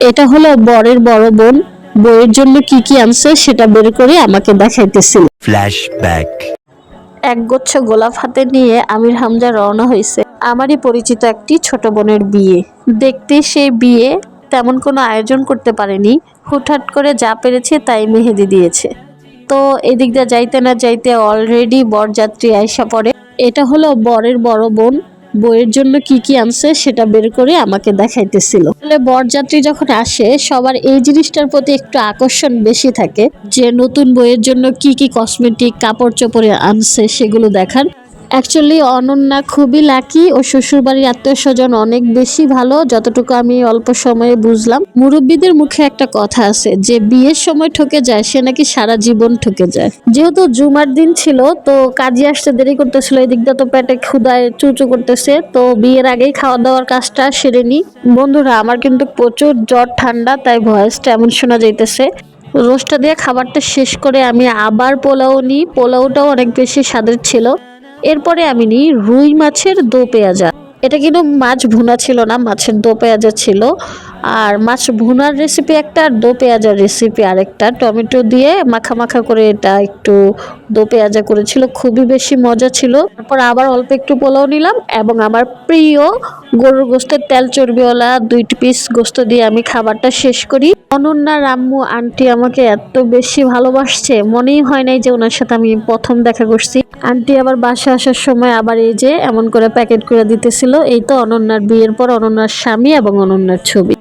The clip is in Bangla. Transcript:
এটা হলো বরের বড় বোন, বইয়ের জন্য কি কি আনছে সেটা বের করে আমাকে দেখাইতেছিল। ফ্ল্যাশব্যাক। একগুচ্ছ গোলাপ হাতে নিয়ে আমির হামজা রওনা হয়েছে আমারই পরিচিত একটি ছোট বোনের বিয়ে দেখতে। সেই বিয়ে তেমন কোনো আয়োজন করতে পারেনি, হুটহাট করে যা পেরেছে তাই মেহেদি দিয়েছে। তো এদিক দিয়ে যাইতে না যাইতে অলরেডি বরযাত্রী আইসা পড়ে। এটা হলো বরের বড় বোন, বইয়ের জন্য কি কি আনছে সেটা বের করে আমাকে দেখাইতেছিল। তাহলে বরযাত্রী যখন আসে সবার এই জিনিসটার প্রতি একটু আকর্ষণ বেশি থাকে, যে নতুন বইয়ের জন্য কি কি কসমেটিক কাপড় চোপড় আনছে সেগুলো দেখার। অ্যাকচুয়ালি অনন্যা খুবই লাকি, ও শ্বশুরবাড়ির আত্মীয় স্বজন অনেক বেশি ভালো, যতটুকু আমি অল্প সময়ে বুঝলাম। মুরব্বীদের মুখে একটা কথা আছে যে বিয়ের সময় ঠকে যায় সে নাকি সারা জীবন ঠকে যায়। যেহেতু জুমার দিন ছিল তো কাজে আসতে দেরি করতেছিল, এদিক দিয়ে তো পেটে ক্ষুধায় চুচু করতেছে, তো বিয়ের আগেই খাওয়া দাওয়ার কাজটা সেরে নি। বন্ধুরা আমার কিন্তু প্রচুর জ্বর ঠান্ডা, তাই ভয়েসটা এমন শোনা যাইতেছে। রোস্টটা দিয়ে খাবারটা শেষ করে আমি আবার পোলাও নিই, পোলাওটাও অনেক বেশি স্বাদের ছিল। এরপরে আমি নিই রুই মাছের দো পেঁয়াজা। এটা কিন্তু মাছ ভুনা ছিল না, মাছের দো পেঁয়াজা ছিল। আর মাছ ভুনার রেসিপি একটা, আর দো পেঁয়াজার রেসিপি আরেকটা। টমেটো দিয়ে মাখা মাখা করে এটা একটু দো পেঁয়াজা করেছিল, খুবই বেশি মজা ছিল। তারপর আবার অল্প একটু পোলাও নিলাম এবং আমার প্রিয় গরুর গোস্তের তেল চর্বিওয়ালা 2 পিস গোস্ত দিয়ে আমি খাবারটা শেষ করি। অনন্যা রাম্মু আন্টি আমাকে এত বেশি ভালোবাসছে, মনেই হয় নাই যে ওনার সাথে আমি প্রথম দেখা করছি। আন্টি আবার বাসা আসার সময় আবার এই যে এমন করে প্যাকেট করে দিতেছিল। এই তো অনন্যার বিয়ের পর অনন্যার স্বামী এবং অনন্যার ছবি।